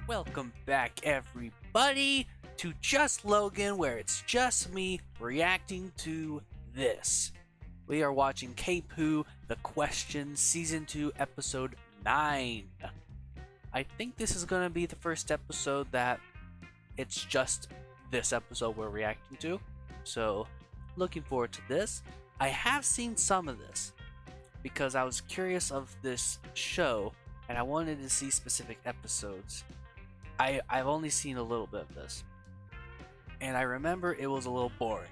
Welcome back, everybody, to Just Logan, where it's just me reacting to this. We are watching K-Poo, The Question, Season 2, Episode 9. I think this is going to be the first episode that it's just this episode we're reacting to. So, looking forward to this. I have seen some of this because I was curious of this show and I wanted to see specific episodes. I've only seen a little bit of this, and I remember it was a little boring.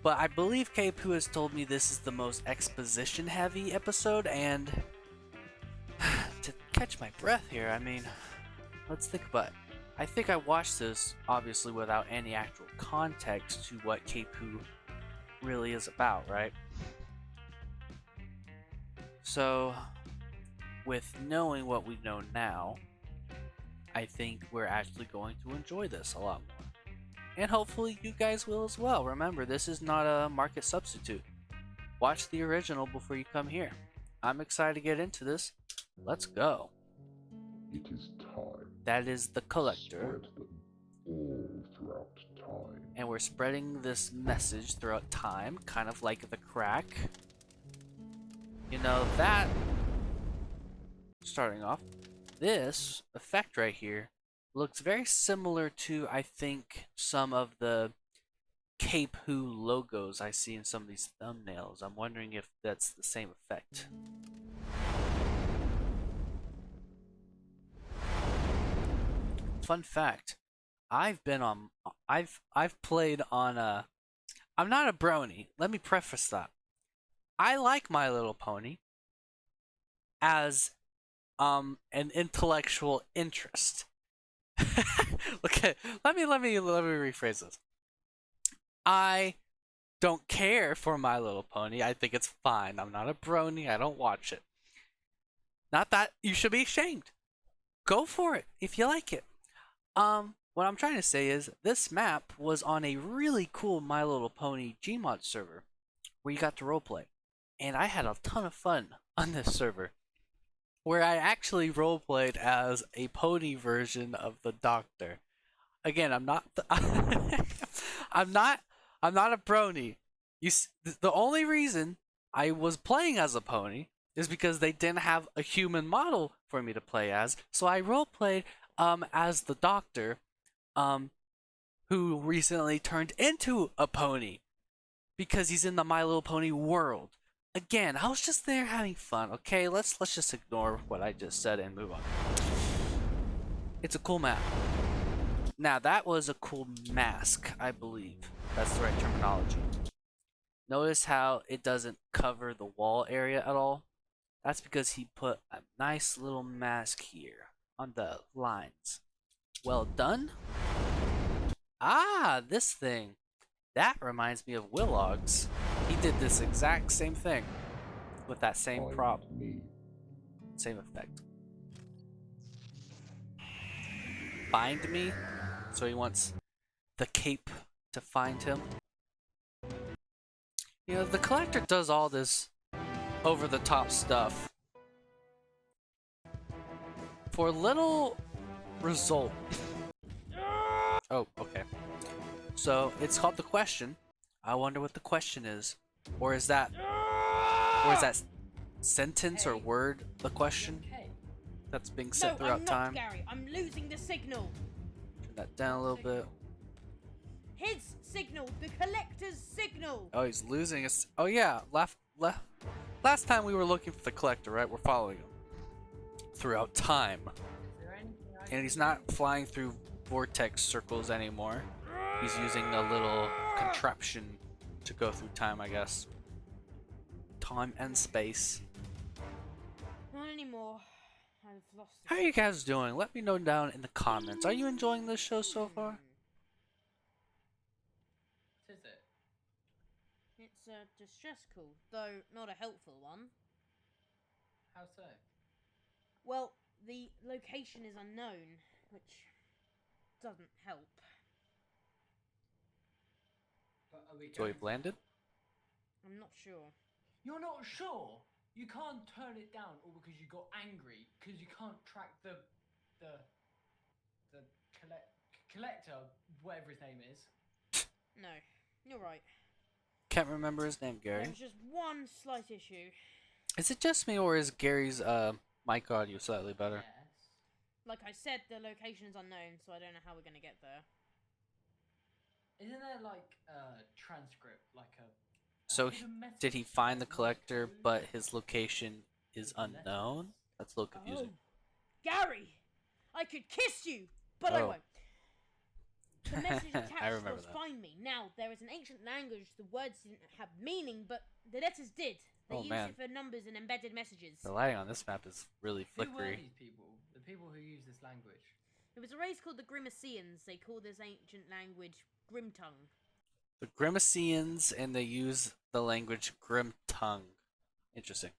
But I believe K-Poo has told me this is the most exposition heavy episode, and to catch my breath here, I mean, let's think about it. I think I watched this, obviously, without any actual context to what K-Poo really is about, right? So, with knowing what we know now, I think we're actually going to enjoy this a lot more. And hopefully you guys will as well. Remember, this is not a market substitute. Watch the original before you come here. I'm excited to get into this. Let's go. It is time. That is the collector. Spread them all throughout time. And we're spreading this message throughout time, kind of like the crack. You know, that... Starting off, this effect right here looks very similar to, I think, some of the K-Poo logos I see in some of these thumbnails. I'm wondering if that's the same effect. Fun fact, I've played on a... I'm not a brony. Let me preface that. I like My Little Pony as an intellectual interest. Okay, let me rephrase this. I don't care for My Little Pony. I think it's fine. I'm not a brony. I don't watch it. Not that you should be ashamed. Go for it if you like it. What I'm trying to say is this map was on a really cool My Little Pony Gmod server where you got to roleplay, and I had a ton of fun on this server, where I actually roleplayed as a pony version of the Doctor. Again, I'm not I'm not a brony. The only reason I was playing as a pony is because they didn't have a human model for me to play as, so I roleplayed as the Doctor, who recently turned into a pony because he's in the My Little Pony world. Again, I was just there having fun, okay? Let's just ignore what I just said and move on. It's a cool map. Now, that was a cool mask, I believe. That's the right terminology. Notice how it doesn't cover the wall area at all? That's because he put a nice little mask here on the lines. Well done. Ah, this thing. That reminds me of Willogs. He did this exact same thing with that same prop. Same effect. Find me? So he wants the cape to find him. You know, the collector does all this over-the-top stuff for little result. Oh, okay. So, it's called The Question. I wonder what the question is. Or is that sentence or word the question that's being said throughout time? Gary, I'm losing the signal. Turn that down a little bit. His signal, the collector's signal. Oh, he's losing us. Oh yeah, last time we were looking for the collector, right? We're following him throughout time. And he's not flying through vortex circles anymore. He's using a little contraption to go through time, I guess. Time and space. Not anymore. I've lost it. How are you guys doing? Let me know down in the comments. Are you enjoying this show so far? What is it? It's a distress call, though not a helpful one. How so? Well, the location is unknown, which doesn't help. But are we So we've landed? I'm not sure. You're not sure? You can't turn it down all because you got angry because you can't track the collector, whatever his name is. No, you're right. Can't remember his name, Gary. There's just one slight issue. Is it just me, or is Gary's mic audio slightly better? Yes. Like I said, the location is unknown, so I don't know how we're gonna get there. Isn't there like a transcript, like a So hidden message did he find the or voice collector, code but his location is with letters? unknown? That's a little confusing. Oh, Gary, I could kiss you, but I Oh. won't. The message attached I remember was that. "Find me." Now there is an ancient language. The words didn't have meaning, but the letters did. They Oh, used man. it for numbers and embedded messages. The lighting on this map is really Who were flickery. these people? The people who use this language. It was a race called the Grimaceans. They call this ancient language Grimtongue. The Grimaceans, and they use the language Grim Tongue. Interesting.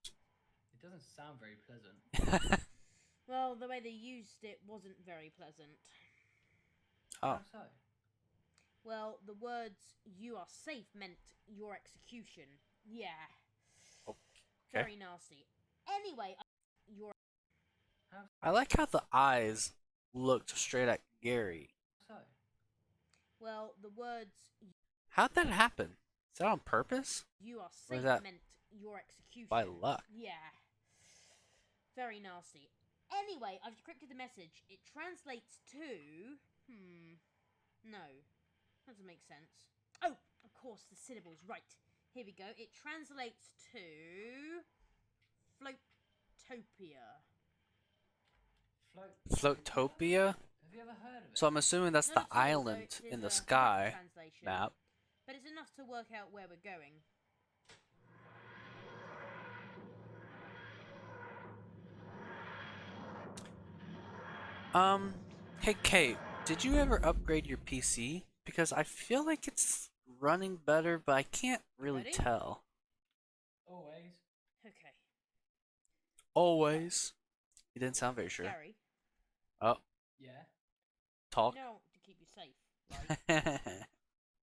It doesn't sound very pleasant. Well, the way they used it wasn't very pleasant. Oh, How so? Well, the words "you are safe" meant your execution. Yeah. Okay. Very nasty. Anyway, you're How I like how the eyes looked straight at Gary. so? well, the words How'd that happen? Is that on purpose? "you are Or is safe" that meant your execution. by luck? Yeah. Very nasty. Anyway, I've decrypted the message. It translates to no. Doesn't make sense. Oh, of course, the syllables. Right. Here we go. It translates to Floatopia. Floatopia? Have you ever heard of it? So I'm assuming that's Not the at all, though island it in is the a sky translation, map. but it's enough to work out where we're going. Hey Kate, did you ever upgrade your PC? Because I feel like it's running better, but I can't really Ready? tell. Always. Okay. Always. You didn't sound very sure. Gary, Oh, Yeah, talk. you know I want to keep you safe, right?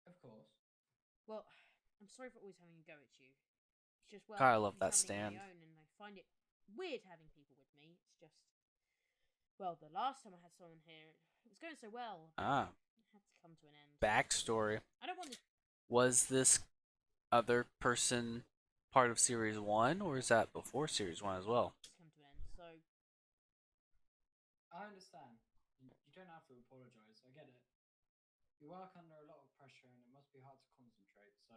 of course. Well, I'm sorry for always having a go at you. It's just, well, God, I love I'm that travelling on stand. my own and I find it weird having people with me. It's just, well, the last time I had someone here, it was going so well. but Ah, it had to come to an end. backstory. I don't want this Was this other person part of Series 1, or is that before Series 1 as well? to come to an end. So, I understand. You don't have to apologize. I get it. You work under a lot of pressure and it must be hard to concentrate. So,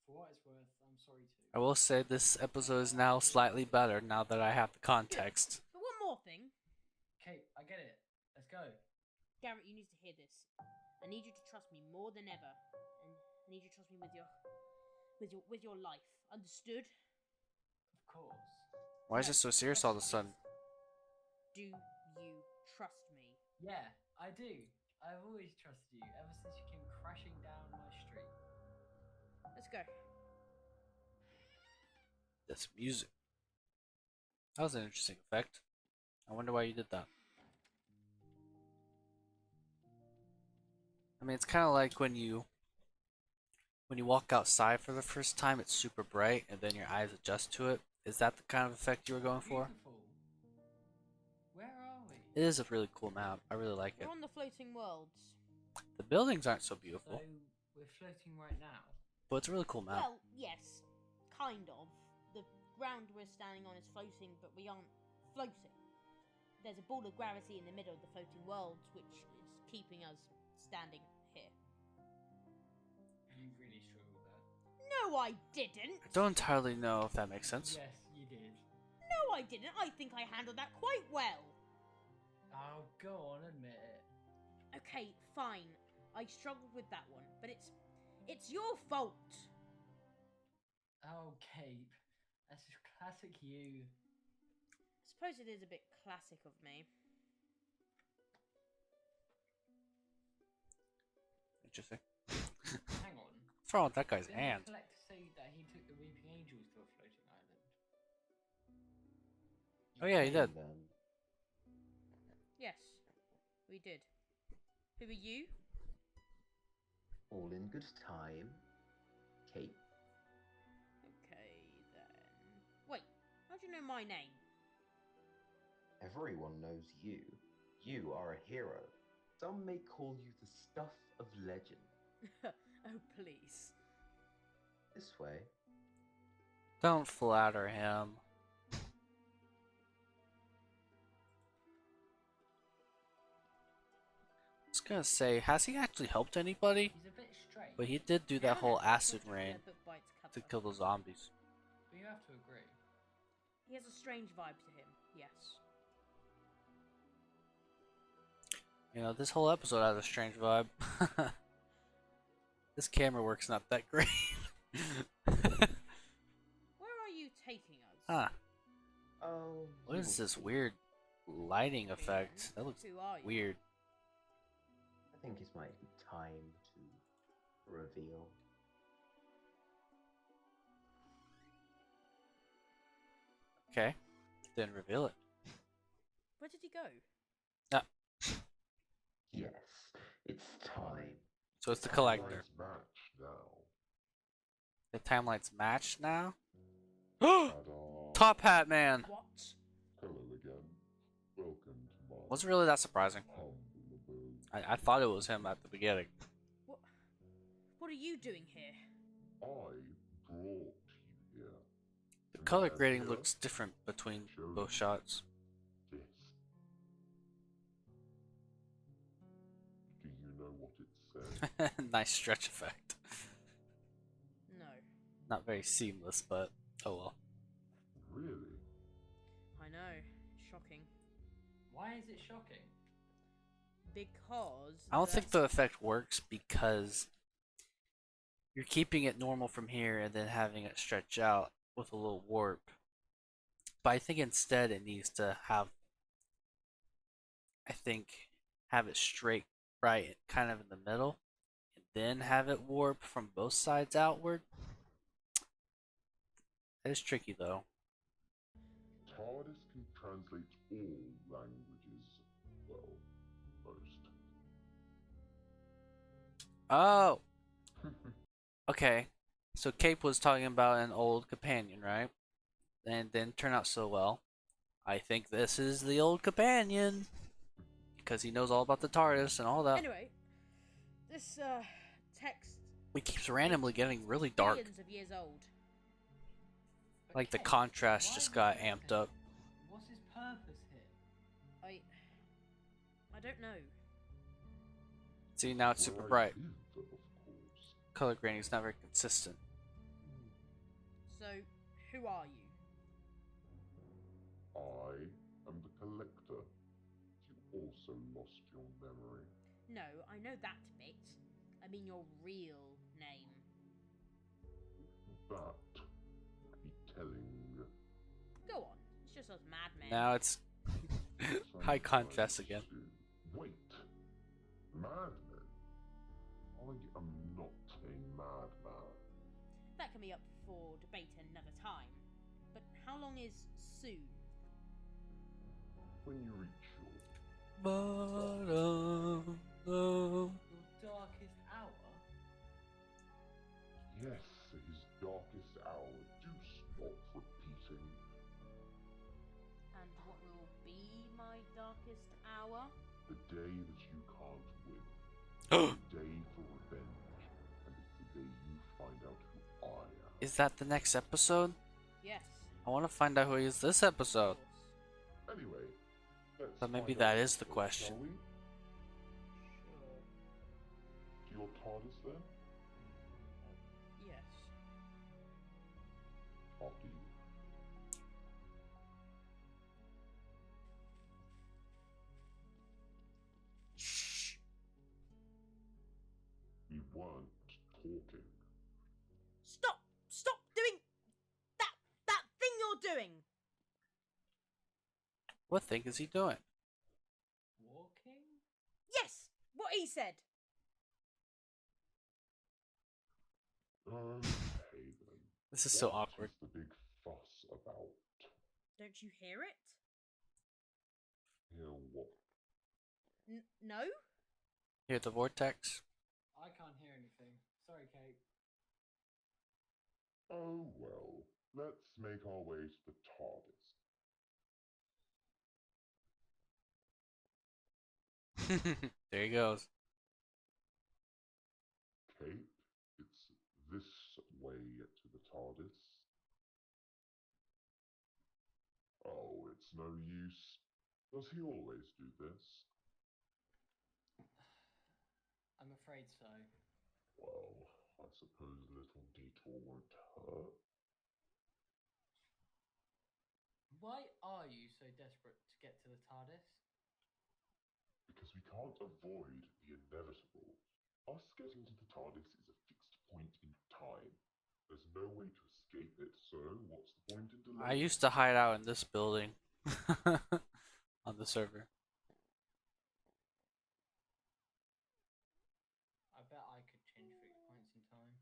for what it's worth, I'm sorry too. I will say this episode is now slightly better now that I have the context. but one more thing, Kate, I get it. Let's go. Garrett, you need to hear this. I need you to trust me more than ever, and I need you to trust me with your life. Understood? Of course. Why is it so serious all of a sudden? Do you trust me? Yeah, I do. I've always trusted you ever since you came crashing down my street. Let's go. This music. That was an interesting effect. I wonder why you did that. I mean, it's kind of like when you walk outside for the first time, it's super bright, and then your eyes adjust to it. Is that the kind of effect you were going for? Beautiful. Where are we? It is a really cool map. I really like it. We're on the floating worlds. The buildings aren't so So beautiful, we're floating right now. but it's a really cool map. Well, yes, kind of. The ground we're standing on is floating, but we aren't floating. There's a ball of gravity in the middle of the floating worlds, which is keeping us standing here. You really struggled there. No, I didn't. I don't entirely know if that makes sense. Yes, you did. No, I didn't. I think I handled that quite well. Oh, go on, admit it. Okay, fine. I struggled with that one, but it's your fault. Oh, Kate, that's just classic you. I suppose it is a bit classic of me. Interesting. Hang on. What's wrong with that guy's Didn't hand? the collector say that he took the Weeping Angels to a floating island? Oh yeah, he did. Then Yes, we did. Who are you? All in good time. Kate. Okay, then. Wait, how do you know my name? Everyone knows you. You are a hero. Some may call you the stuff of legend. Oh, please. This way. Don't flatter him. I was gonna say, has he actually helped anybody? He's a bit strange. But he did do Yeah, that whole that's acid what rain the book bites to cover. kill the zombies. But you have to agree. He has a strange vibe to him, yes. You know, this whole episode has a strange vibe. This camera work's not that great. Where are you taking us? Huh. Oh. What you is will this see. weird lighting effect? Ian, That looks who are you? weird. I think it might be time to reveal. Okay. Then reveal it. Where did he go? Ah, Yes, it's time. so it's the collector. Timelines match now. The timeline's matched now? Ta-da. Top Hat Man! What? Hello again. Welcome to my Wasn't really that surprising. humble abode. I thought it was him at the beginning. What are you doing here? I brought you here. The And color I grading here looks different between show both you shots. This. Do you know what it says? Nice stretch effect. No. Not very seamless, but oh well. Really? I know. Shocking. Why is it shocking? Because. I don't think the effect works because you're keeping it normal from here and then having it stretch out with a little warp. But I think instead it needs to have, have it straight, right, kind of in the middle, and then have it warp from both sides outward. That is tricky though. TARDIS can translate all languages. Well, most. Oh, okay. So Cape was talking about an old companion, right? And didn't turn out so well. I think this is the old companion because he knows all about the TARDIS and all that. Anyway, this text. It keeps randomly getting really dark. Billions of years old. But Like the Kate, contrast why just does got this amped happen? up. What's his purpose here? I don't know. See, now it's super Where I bright. live, of course. Color grading's not very consistent. So, who are you? I am the collector. You also lost your memory. No, I know that bit. I mean your real name. That could be telling. Go on. It's just us madmen. Now it's high contrast again. Wait. Madman? I am not a madman. That can be up for debate another time. But how long is soon? When you reach your Bottom low. Your darkest hour? yes, his darkest hour, do stop repeating. And what will be my darkest hour? The day that you can't win. The day for revenge. And it's the day you find out who I am. Is that the next episode? Yes. I want to find out who he is this episode. Of course. Anyway, let's But maybe find that out is the first, question. shall we? Sure. To your TARDIS then? Yes. After you. Shh. We weren't talking. Stop! Stop doing that thing you're doing! What thing is he doing? Walking? Yes! What he said! Okay then. This is so What awkward. is the big fuss about? Don't you hear it? Hear what? No? Hear the vortex? I can't hear anything. Sorry, Kate. Oh well, let's make our way to the TARDIS. There he goes. Kate, it's this way to the TARDIS. Oh, it's no use. Does he always do this? I'm afraid so. Well, I suppose a little detour won't hurt. Why are you so desperate to get to the TARDIS? Because we can't avoid the inevitable. Us getting to the TARDIS is a fixed point in time. There's no way to escape it, so what's the point in I delaying? used to hide out in this building on the server. I bet I could change fixed points in time.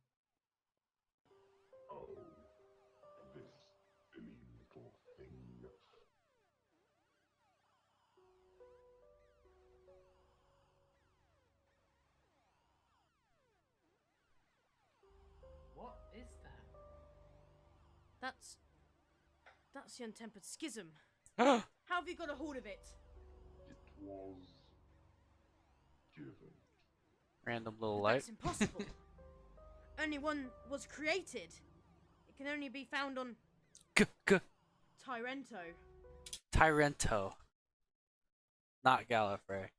Oh, this silly little thing. What is that? That's the untempered schism. Random How have you got a hold of it? It was given. little But light. that's impossible. Only one was created. It can only be found on Tyrento. Tyrento. Not Gallifrey.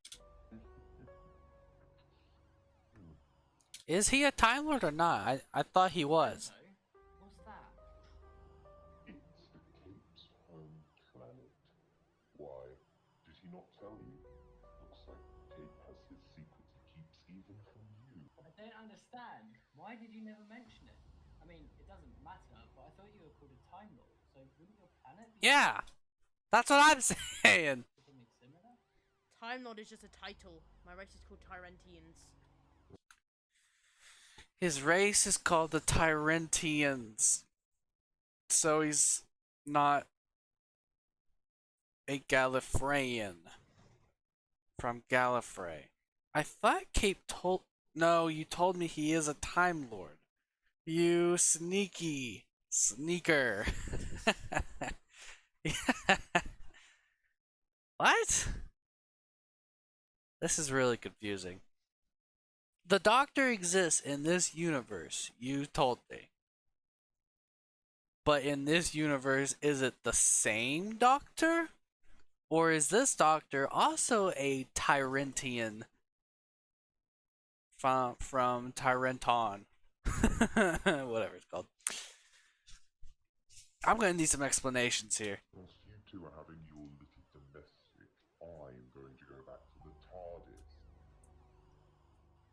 Is he a Time Lord or not? I thought he was. Hello? What's that? It's the Cape's home planet. Why? Did he not tell you? Looks like the Cape has his secrets he keeps even from you. I don't understand. Why did you never mention it? I mean, it doesn't matter, but I thought you were called a Time Lord, so wouldn't your planet be Yeah, that's what I'm saying. something similar? Time Lord is just a title. My race is called Tyrentians. His race is called the Tyrentians. So he's not a Gallifreyan from Gallifrey. I thought Cape told. No, you told me he is a Time Lord. You sneaky sneaker. What? This is really confusing. The Doctor exists in this universe, you told me. But in this universe, is it the same Doctor? Or is this Doctor also a Tyrentian from Tyrenton? Whatever it's called. I'm gonna need some explanations here. Whilst you two are having your little domestic, I'm going to go back to the TARDIS.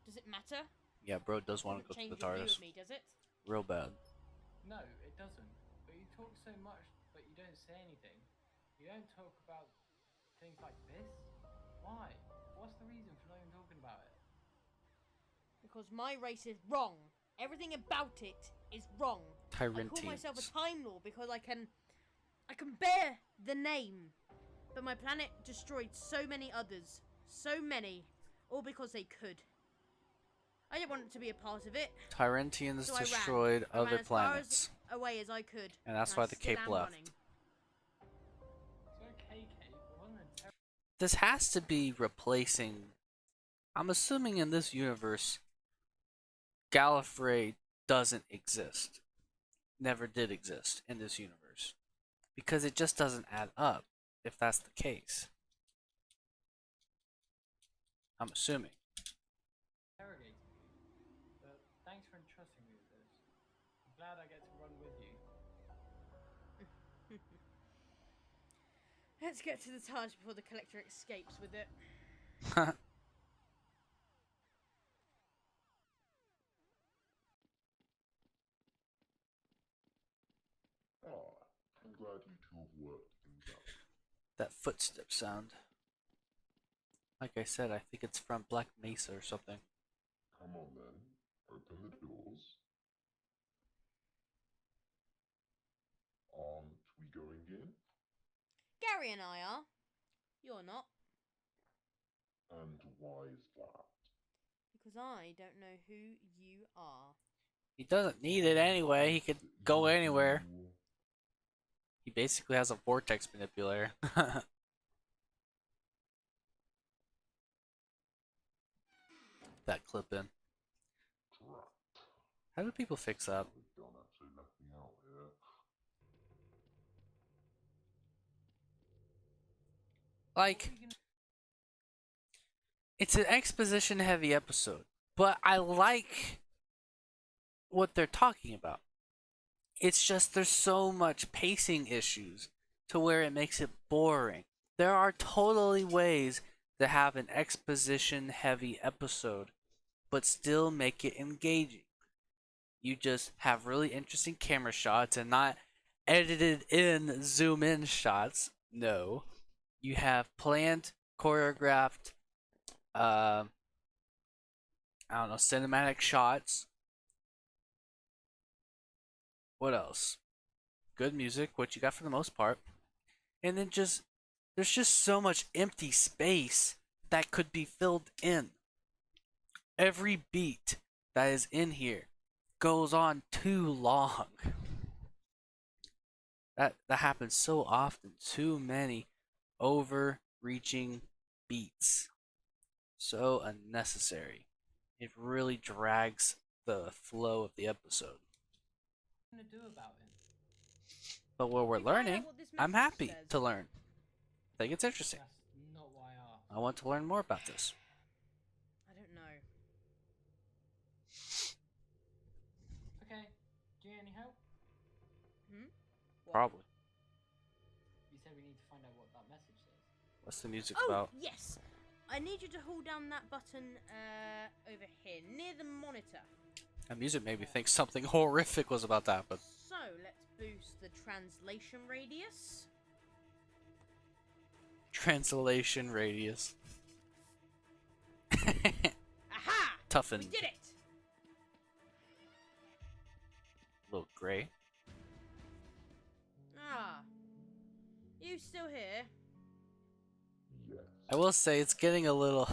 Does it matter? Yeah, bro does want to Doesn't go to change the your view TARDIS. of me, does it? Real bad. No, it doesn't. But you talk so much, but you don't say anything. You don't talk about things like this? Why? What's the reason for not even talking about it? Because my race is wrong. Everything about it is wrong. I call myself a Tyrentians. Time Lord because I can bear the name. But my planet destroyed so many others. So many. All because they could. I didn't want it to be a part of it. Tyrentians So I ran. destroyed I ran other as far planets. away as I could. And that's I why the still Cape am left. running. So okay, Kate, it wasn't a terrible. This has to be replacing. I'm assuming in this universe, Gallifrey doesn't exist. Never did exist in this universe. Because it just doesn't add up if that's the case. I'm assuming. Interrogating you, but thanks for entrusting me with this. I'm glad I get to run with you. Let's get to the TARDIS before the Collector escapes with it. Ah, I'm glad you two have worked things out. That footstep sound. Like I said, I think it's from Black Mesa or something. Come on then, open the doors. Aren't we going in? Gary and I are. You're not. And why is that? Because I don't know who you are. He doesn't need it anyway. He could go You anywhere. do- He basically has a vortex manipulator. put that clip in. Drat. How do people fix that? John actually left me out here. Like, it's an exposition heavy episode, but I like what they're talking about. It's just there's so much pacing issues to where it makes it boring. There are totally ways to have an exposition heavy episode but still make it engaging. You just have really interesting camera shots and not edited in zoom in shots. No. You have planned, choreographed, I don't know, cinematic shots. What else? Good music, which you got for the most part. And then there's just so much empty space that could be filled in. Every beat that is in here goes on too long. That happens so often. Too many overreaching beats. So unnecessary. It really drags the flow of the episode. What are you gonna do about it? But what we're We find out learning, what this I'm message happy says. to learn. I think it's interesting. That's not why I asked. I want to learn more about this. I don't know. Okay, do you need any help? What? Probably. You said we need to find out what that message says. What's the music Oh, about? yes! I need you to hold down that button over here, near the monitor. That music made me think something horrific was about to happen. So, let's boost the translation radius. Translation radius. Aha! Toughened. We did it! Little gray. Ah. You still here? Yes. I will say it's getting a little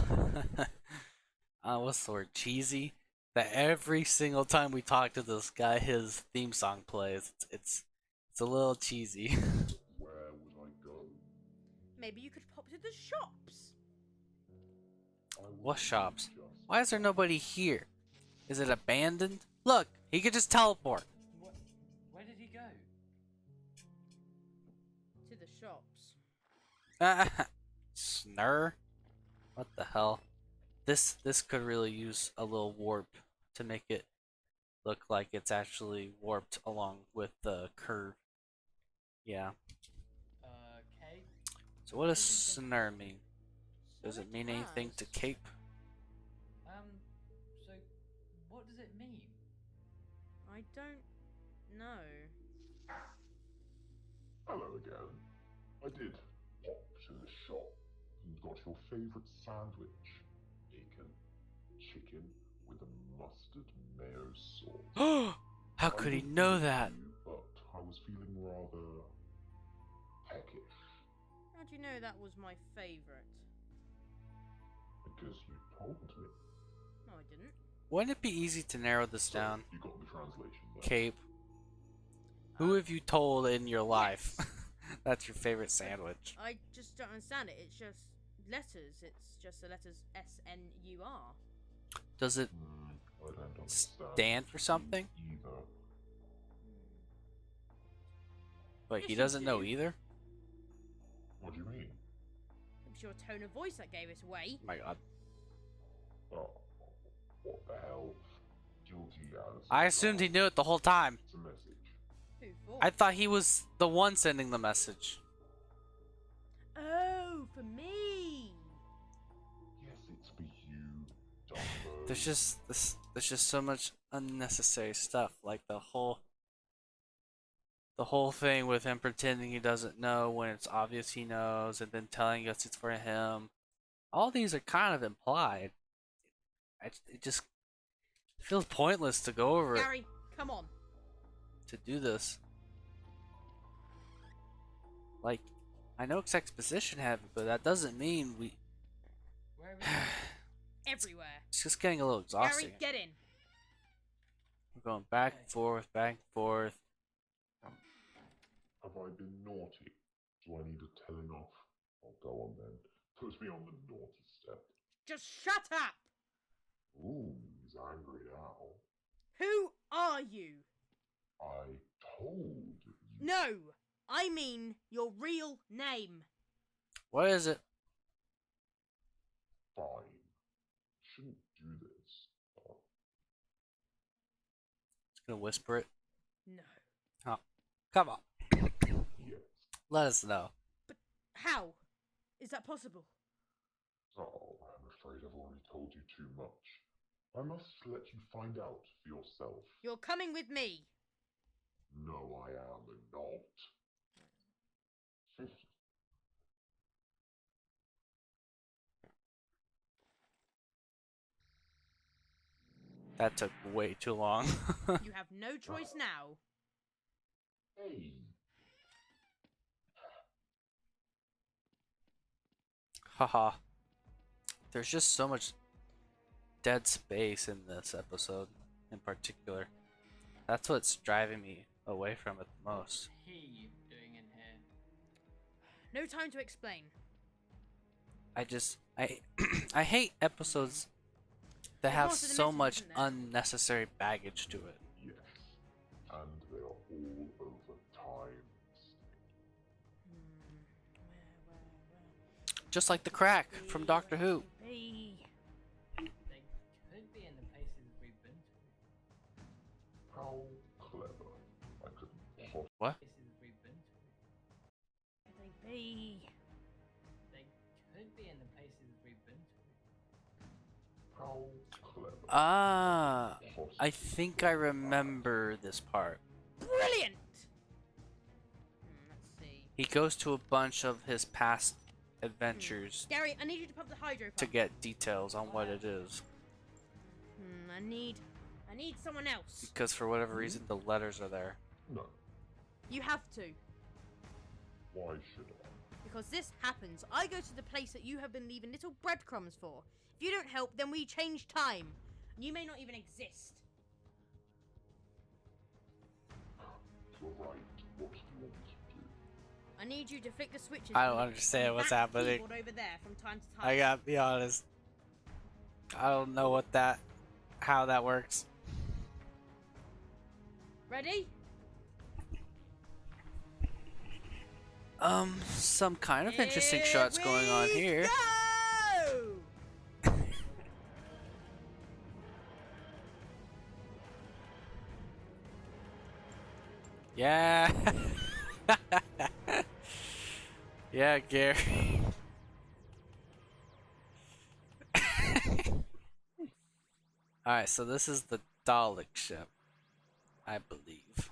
what's the word, cheesy, that every single time we talk to this guy his theme song plays. It's a little cheesy. Where would I go? Maybe you could pop to the shops. I would What shops? just Why is there nobody here? Is it abandoned? Look, he could just teleport. Where did he go? To the shops. Snur? What the hell? This could really use a little warp to make it look like it's actually warped along with the curve. Yeah. Okay. So what does snur mean? Does it mean anything to has. cape? So what does it mean? I don't know. Hello again. I did pop to the shop and got your favourite sandwich. Bacon, chicken with a mustard mayo sauce. How I could he would know give it that? to you, but I was feeling rather peckish How do you know that was my favourite? because you told me. No, I didn't. Wouldn't it be easy to narrow this So, down? you got the translation there. Cape. Who have you told in your life that's your favorite sandwich? I just don't understand it. It's just letters. It's just the letters SNUR. Does it I don't understand stand for something? either. But Yes, he you doesn't know do. either? What do you mean? It was your tone of voice that gave it away. Oh my god. Oh, what the hell? Guilty as I assumed he knew it the whole time. It's a message. Who for? I thought he was the one sending the message. Oh, for me. Yes, it's for you, Dumbo. There's just so much unnecessary stuff, like the whole thing with him pretending he doesn't know when it's obvious he knows, and then telling us it's for him. All these are kind of implied. It just feels pointless to go over it, Gary, come on. to do this. Like, I know it's exposition heavy, but that doesn't mean we. Where are we going? Everywhere. It's just getting a little exhausting. Gary, get in. We're going back and forth, back and forth. Have I been naughty? Do I need a telling off? I'll go on then. Put me on the naughty step. Just shut up. Ooh, he's angry now. Who are you? I told you. No, I mean your real name. What is it? Fine. Shouldn't do this. But Just gonna whisper it. No. Oh, come on. yes. Let us know. How? Is that possible? Oh, I'm afraid I've already told you too much. I must let you find out for yourself. You're coming with me. No, I am not. That took way too long. You have no choice now. Hey. Haha. There's just so much dead space in this episode in particular. That's what's driving me away from it the most. What's he doing in here? No time to explain. I hate episodes that Hey, have boss, the so message much isn't there. unnecessary baggage to it. Yes. And they are all over time. Where? Just like the crack from Doctor Who. Be. They could be in the places we've been to. How clever. I couldn't possibly. What? Places we've been to. Could they be? They could be in the places we've been to. How clever. Ah, Possibly. I think I remember this part. Brilliant! Let's see. He goes to a bunch of his past adventures Gary, I need you to pump the hydro pump. to get details on what it is. I need someone else. Because for whatever reason, the letters are there. No. You have to. Why should I? Because this happens. I go to the place that you have been leaving little breadcrumbs for. If you don't help, then we change time. You may not even exist. You're right. What do you want me to do? I need you to flick the switches. I don't on understand what's that happening. keyboard over there from time to time. I gotta be honest. I don't know how that works. Ready? Some kind of interesting shots going on here. Go! Yeah. Yeah, Gary. Alright, so this is the Dalek ship, I believe.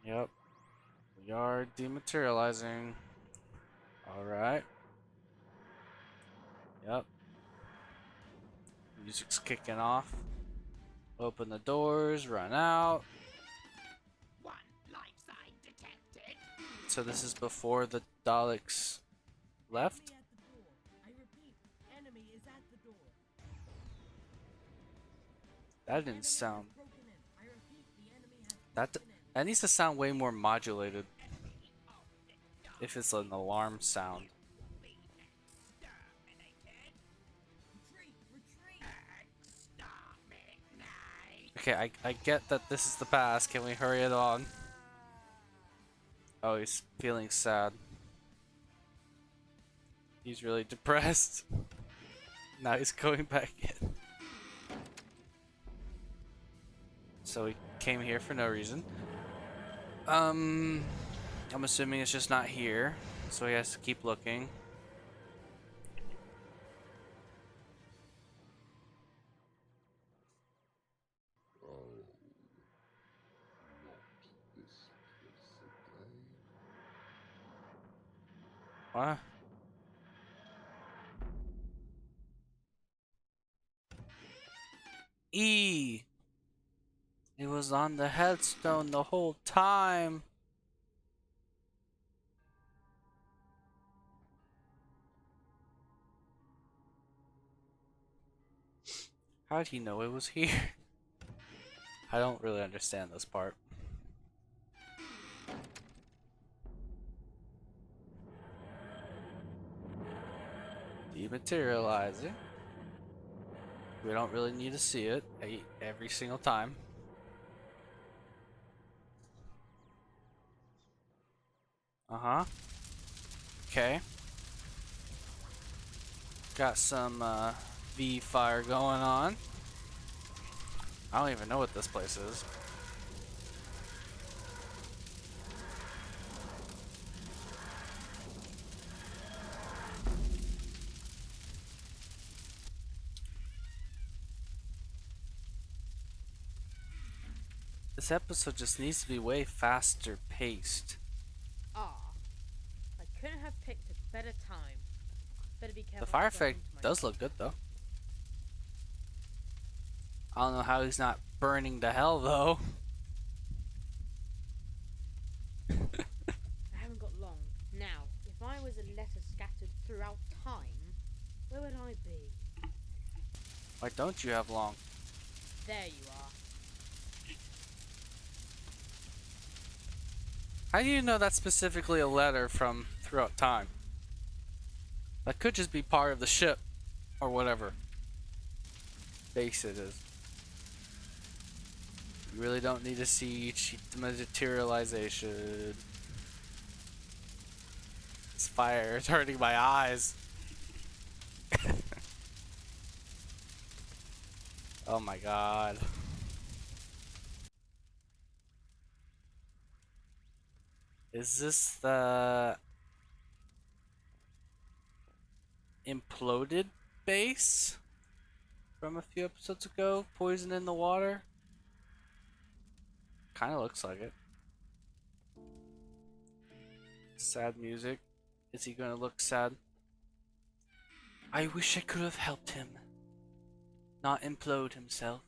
Yep. We are dematerializing. Alright. Yep. Music's kicking off. Open the doors, run out. One life sign detected. So this is before the Daleks left? Enemy at the door. I repeat, enemy is at the door. That didn't Enemy sound... has broken in. I repeat, the enemy has That broken in. that needs to sound way more modulated. If it's an alarm sound. Retreat! Retreat! Okay, I get that this is the past. Can we hurry it on? Oh, he's feeling sad. He's really depressed. Now he's going back in. So he came here for no reason. I'm assuming it's just not here. So he has to keep looking. Oh, not this place again. What? E. It was on the headstone the whole time. How'd he know it was here? I don't really understand this part. Dematerializing. We don't really need to see it every single time. Uh-huh. Okay. Got some V fire going on. I don't even know what this place is. This episode just needs to be way faster paced. Ah, I couldn't have picked a better time. Better be careful. The fire not to bump effect into my does dog. look good though. I don't know how he's not burning to hell though. I haven't got long. Now, if I was a letter scattered throughout time, where would I be? Why don't you have long? There you are. How do you know that's specifically a letter from throughout time? That could just be part of the ship or whatever base it is. You really don't need to see each materialization. This fire is hurting my eyes. Oh my god. Is this the imploded base from a few episodes ago? Poison in the water? Kind of looks like it. Sad music. Is he gonna look sad? I wish I could have helped him. Not implode himself.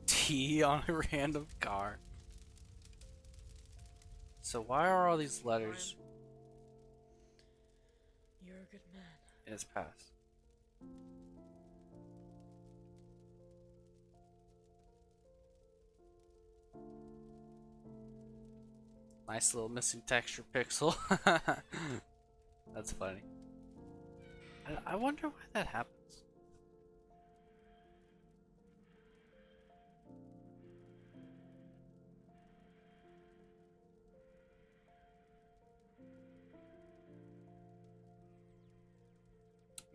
T on a random car. So why are all these letters You're a good man. in his past? Nice little missing texture pixel. That's funny. I wonder why that happens.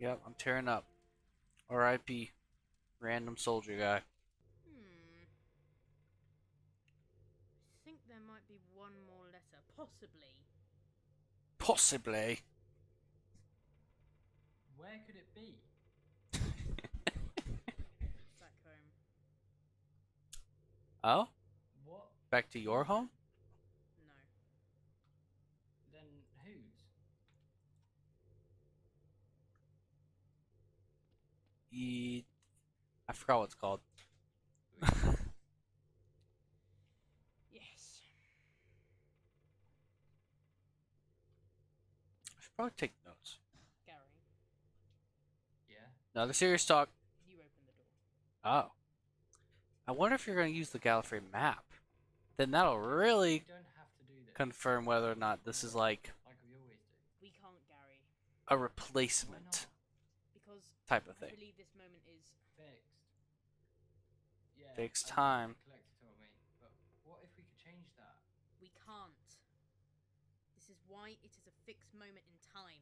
Yep, I'm tearing up. R.I.P. Random soldier guy. I think there might be one more letter, possibly. Possibly. Where could it be? Back home. Oh? What? Back to your home? No. Then whose? I forgot what it's called. Yes. I should probably take notes. Gary, Yeah. Another serious talk. you open the door. Oh. I wonder if you're going to use the Gallifrey map. Then that'll really We don't have to do this. confirm whether or not this is like Like we always do. We can't, Gary. a Why replacement not? Because type of I thing. believe this moment is Fixed. Yeah. Takes I know time. The collector told me, but what if we could change that? we can't. This is why it is a fixed moment in time.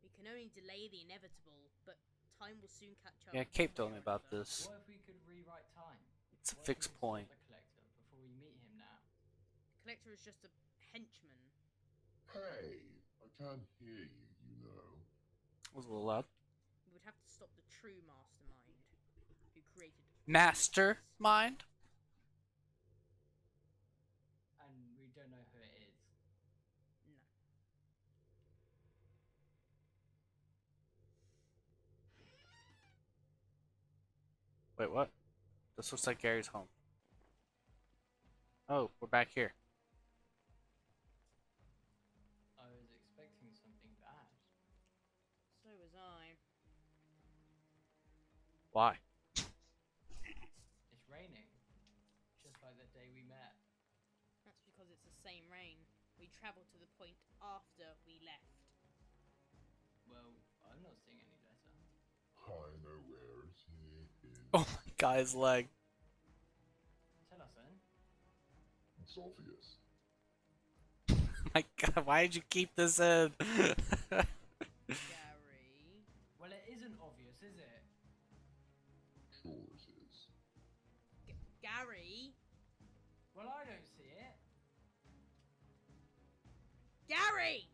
We can only delay the inevitable, but time will soon catch up. Yeah, Cape one told way me or about another. this. What if we could rewrite time? It's a What if we fixed could stop point. The collector before we meet him now. The collector is just a henchman. Hey, I can't hear you, you know. Was a little loud. We would have to stop the true mastermind who created. Mastermind? And we don't know who it is. No. Wait, what? This looks like Gary's home. Oh, we're back here. I was expecting something bad. So was I. Why? It's raining. Just like like the day we met. That's because it's the same rain. We travelled to the point after we left. Well, I'm not seeing any letter. I know where it is. Oh my guy's leg. Tell us then. It's obvious. My god, why did you keep this in? Gary. Well, it isn't obvious, is it? Sure it is. Gary. Well, I don't see it. Gary!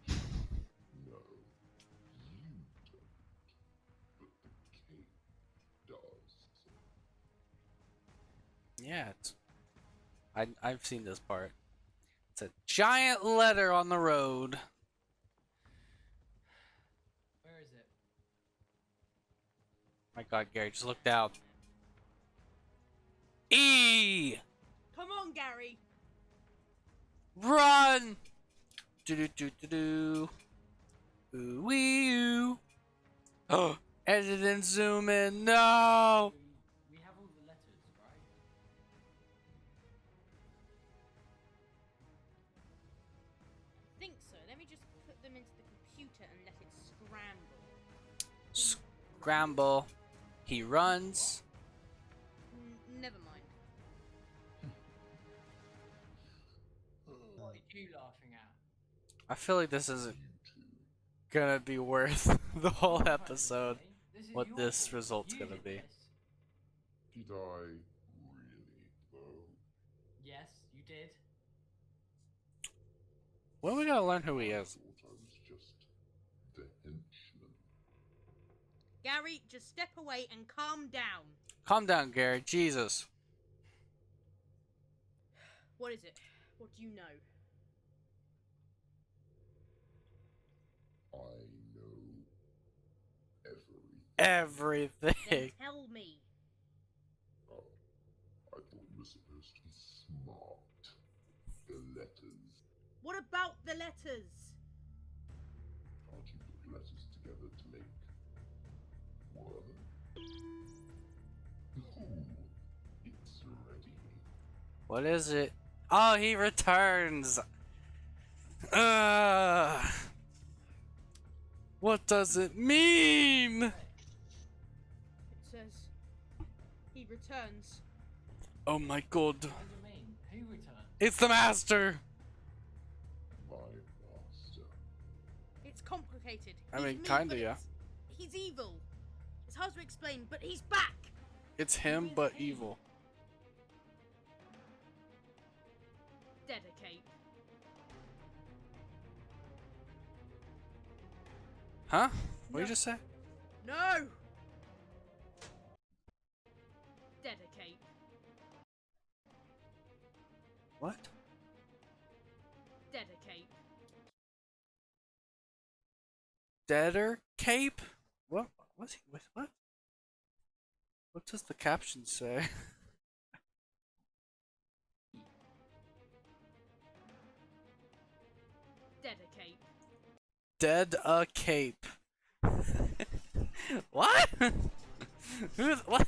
No, you don't. But the cape does. Yeah, I've seen this part. It's a giant letter on the road. Where is it? My god, Gary, just look down. E! Come on, Gary. Run! Do do do do do. Ooh wee oo. Oh, edit and zoom in. No! We have all the letters, right? I think so. Let me just put them into the computer and let it scramble. Scramble. He runs. Never mind. What are you laughing at? I feel like this isn't You two. gonna be worth the whole You're episode. funny, This is What your this fault. result's You gonna did be. this. Did I really, though? Yes, you did. When are we gonna learn who he I is? thought I was just the henchman. Gary, just step away and calm down. Calm down, Gary. Jesus. What is it? What do you know? I know everything. Then Everything. tell me. Oh, I thought you were supposed to be smart. The letters. What about the letters? Can't you put letters together to make words? Ooh, it's ready. What is it? Oh, he returns. What does it mean? It says he returns. Oh my god. What does it mean? Who returned? It's the master. My master. It's complicated. I He's mean, me, kinda, but yeah. He's evil. It's hard to explain, but he's back. It's him, but evil. Dedicate. Huh? What did No. you just say? No. Dedicate. What? Dedicate. Deader cape? What? What's he with? What? What does the caption say? Dedicate. Dead a cape. What? Who's what?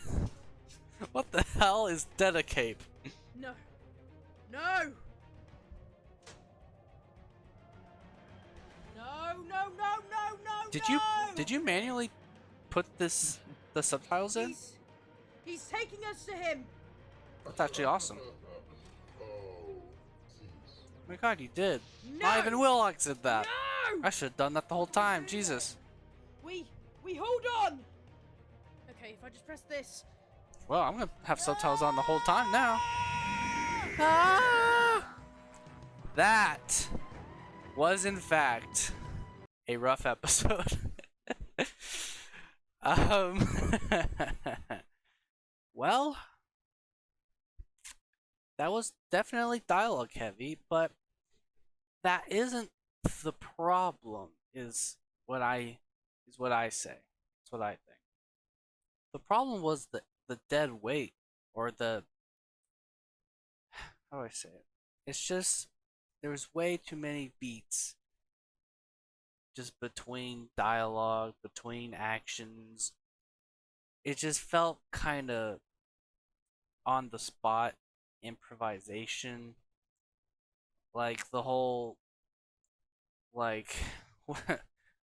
What the hell is dead a cape? No. No. No, no, no, no, no. Did you manually put the subtitles in? He's taking us to him. That's actually awesome. Oh, jeez. Oh my god, you did. No. Not even Willox did that. No. I should have done that the whole time. Jesus. We hold on. Okay, if I just press this. Well, I'm gonna have subtitles on the whole time now. Ah! That was, in fact, a rough episode. Well, that was definitely dialogue heavy, but that isn't the problem. Is what I say. That's what I think. The problem was the dead weight, or the, how do I say it? It's just there was way too many beats just between dialogue, between actions. It just felt kind of on the spot, improvisation. Like the whole, like,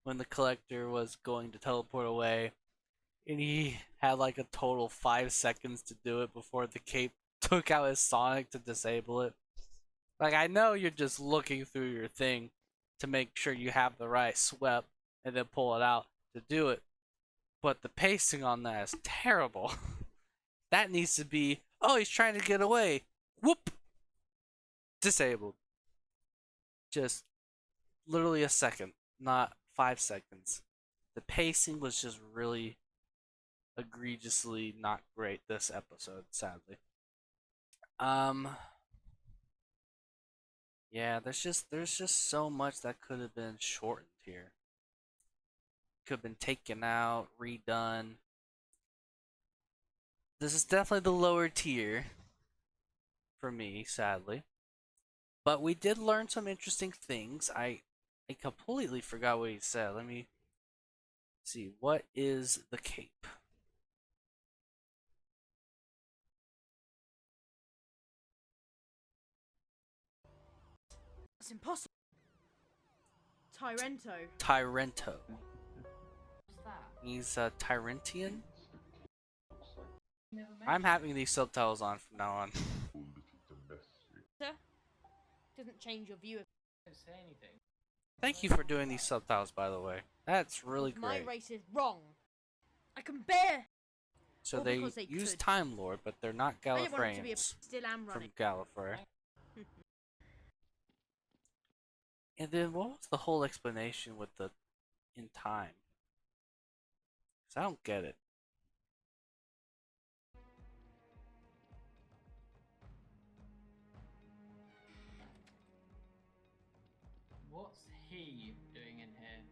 when the collector was going to teleport away and he had like a total 5 seconds to do it before the cape took out his Sonic to disable it. Like, I know you're just looking through your thing to make sure you have the right swept and then pull it out to do it, but the pacing on that is terrible. That needs to be, oh, he's trying to get away. Whoop! Disabled. Just literally a second, not 5 seconds. The pacing was just really egregiously not great this episode, sadly. Yeah, there's just so much that could have been shortened here. Could have been taken out, redone. This is definitely the lower tier for me, sadly. But we did learn some interesting things. I completely forgot what he said. Let me see. What is the cape? It's impossible. Tyrento. Tyrento. What's that? He's a Tyrentian? Never I'm mentioned having these subtitles on from now on. A little domestic. Doesn't change your view of it. Don't say anything. Thank you for doing these subtitles, by the way. That's really my great. race is wrong. I can bear. So Well, they because they use could. Time Lord, but they're not I didn't want it to be a Gallifreyans still am from running. Gallifrey. And then what was the whole explanation with the in time? Because I don't get it. What's he doing in here?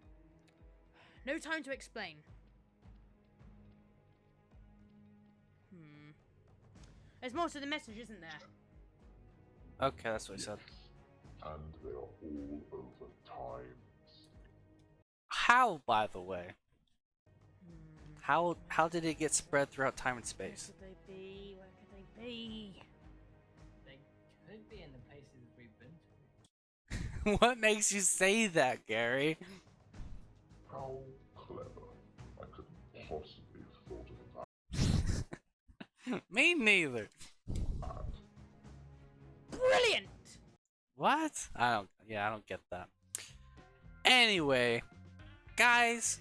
No time to explain. There's more to the message, isn't there? Okay, that's what I said. And they are all over time. How, by the way? How did it get spread throughout time and Where space? could they be? Where could they be? They could be in the places we've been to. What makes you say that, Gary? How clever. I couldn't possibly have thought of that. Me neither. Brilliant! What? I don't get that. Anyway, guys.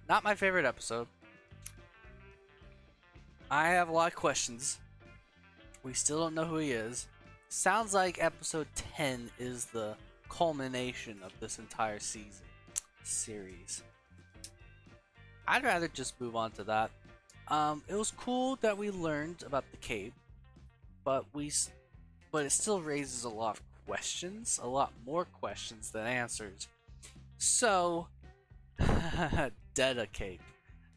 Not my favorite episode. I have a lot of questions. We still don't know who he is. Sounds like episode 10 is the culmination of this entire series. I'd rather just move on to that. It was cool that we learned about the cape, but it still raises a lot of questions, a lot more questions than answers. So, Deda Cape.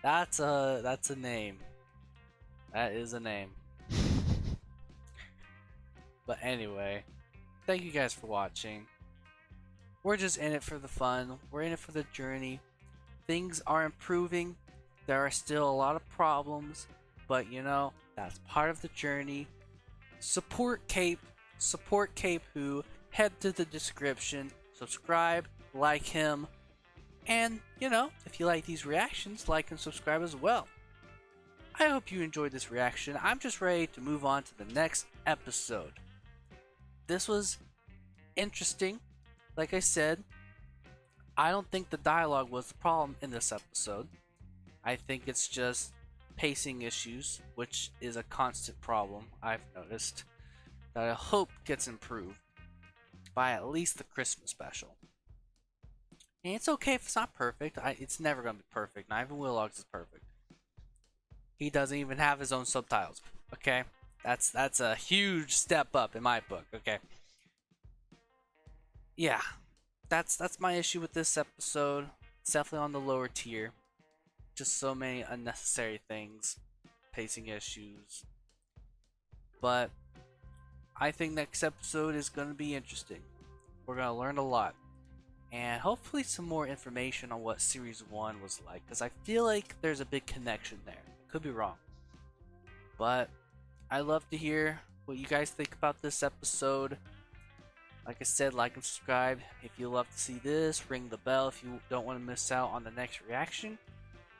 That's a name. That is a name. But anyway, thank you guys for watching. We're just in it for the fun. We're in it for the journey. Things are improving. There are still a lot of problems, but you know, that's part of the journey. Support Cape. Support Cape Who. Head to the description. Subscribe. Like him. And, you know, if you like these reactions, like and subscribe as well. I hope you enjoyed this reaction. I'm just ready to move on to the next episode. This was interesting. Like I said, I don't think the dialogue was the problem in this episode. I think it's just pacing issues, which is a constant problem I've noticed, that I hope gets improved by at least the Christmas special. And it's okay if it's not perfect. It's never going to be perfect. Not even Willogs is perfect. He doesn't even have his own subtitles. Okay? That's a huge step up in my book. Okay? Yeah. That's my issue with this episode. It's definitely on the lower tier. Just so many unnecessary things. Pacing issues. But I think next episode is going to be interesting. We're going to learn a lot. And hopefully some more information on what Series 1 was like. Because I feel like there's a big connection there. Could be wrong. But I love to hear what you guys think about this episode. Like I said, like and subscribe if you love to see this. Ring the bell if you don't want to miss out on the next reaction.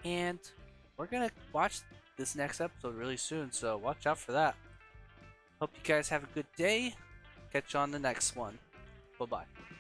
And we're gonna watch this next episode really soon, so watch out for that. Hope you guys have a good day. Catch you on the next one. Bye bye.